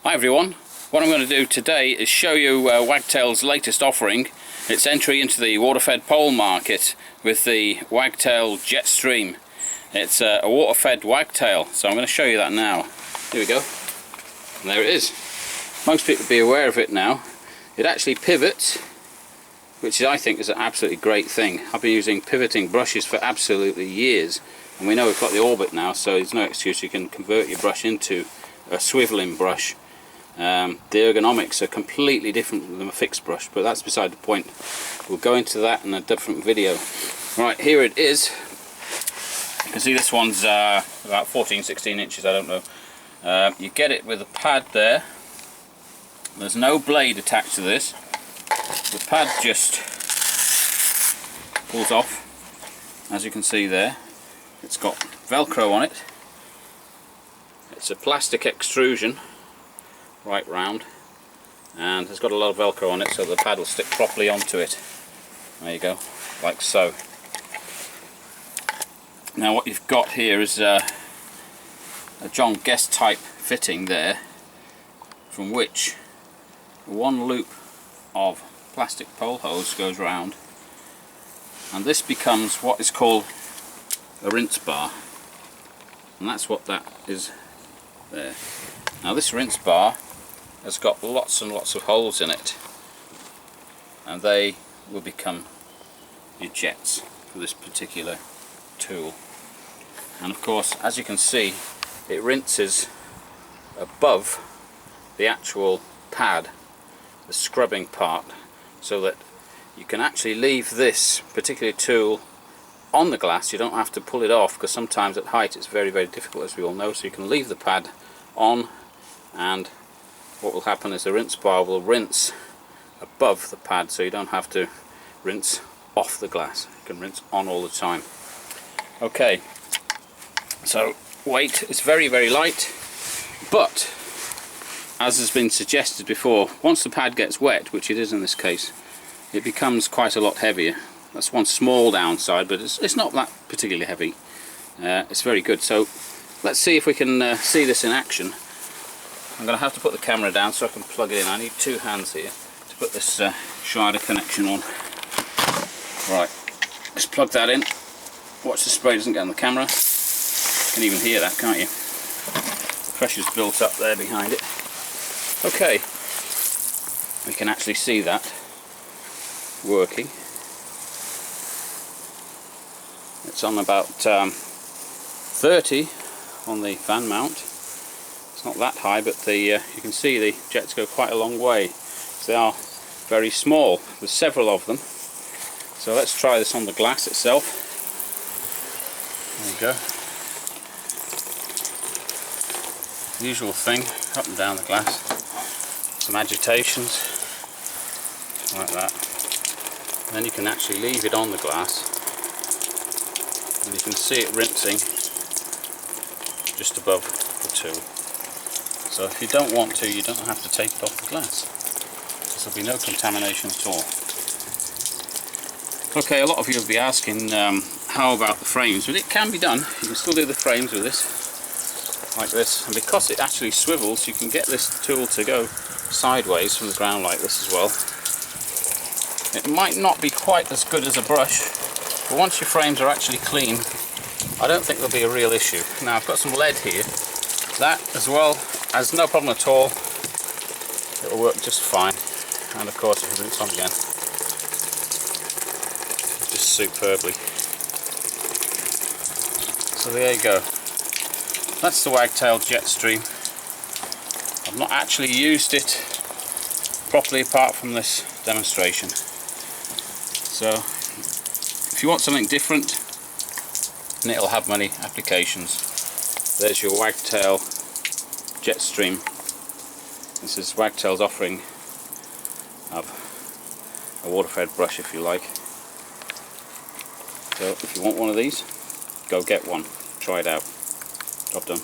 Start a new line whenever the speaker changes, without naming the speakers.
Hi everyone, what I'm going to do today is show you Wagtail's latest offering. It's entry into the water-fed pole market with the Wagtail Jetstream. It's a water-fed wagtail, so I'm going to show you that now. Here we go, and there it is. Most people will be aware of it now. It actually pivots, which I think is an absolutely great thing. I've been using pivoting brushes for absolutely years, and we know we've got the orbit now, so there's no excuse. You can convert your brush into a swiveling brush. The ergonomics are completely different than a fixed brush, but that's beside the point. We'll go into that in a different video. Right, here it is. You can see this one's about 14-16 inches, I don't know. You get it with a pad there. There's no blade attached to this. The pad just pulls off, as you can see there. It's got Velcro on it. It's a plastic extrusion right round, and it's got a lot of Velcro on it, so the pad will stick properly onto it. There you go, like so. Now what you've got here is a John Guest type fitting there, from which one loop of plastic pole hose goes round, and this becomes what is called a rinse bar, and that's what that is there. Now this rinse bar has got lots and lots of holes in it, and they will become your jets for this particular tool. And of course, as you can see, it rinses above the actual pad, the scrubbing part, so that you can actually leave this particular tool on the glass. You don't have to pull it off, because sometimes at height it's very, very difficult, as we all know. So you can leave the pad on, and what will happen is the rinse bar will rinse above the pad, so you don't have to rinse off the glass. You can rinse on all the time. Okay, so weight is very, very light, but as has been suggested before, once the pad gets wet, which it is in this case, it becomes quite a lot heavier. That's one small downside, but it's not that particularly heavy. It's very good. So let's see if we can see this in action. I'm going to have to put the camera down so I can plug it in. I need two hands here to put this Schneider connection on. Right, just plug that in. Watch the spray doesn't get on the camera. You can even hear that, can't you? The pressure's built up there behind it. Okay, we can actually see that working. It's on about 30 on the fan mount. It's not that high, but you can see the jets go quite a long way. They are very small. There's several of them. So let's try this on the glass itself. There you go. Usual thing, up and down the glass. Some agitations, like that. And then you can actually leave it on the glass, and you can see it rinsing just above the tool. So if you don't want to, you don't have to take it off the glass. There'll be no contamination at all. Okay, a lot of you will be asking how about the frames? But it can be done. You can still do the frames with this, like this. And because it actually swivels, you can get this tool to go sideways from the ground like this as well. It might not be quite as good as a brush, but once your frames are actually clean, I don't think there'll be a real issue. Now I've got some lead here. That as well has no problem at all. It will work just fine. And of course it will rinse on again. Just superbly. So there you go. That's the Wagtail Jetstream. I've not actually used it properly apart from this demonstration. So if you want something different, and it'll have many applications, there's your Wagtail Jetstream. This is Wagtail's offering of a water-fed brush, if you like. So if you want one of these, go get one. Try it out. Job done.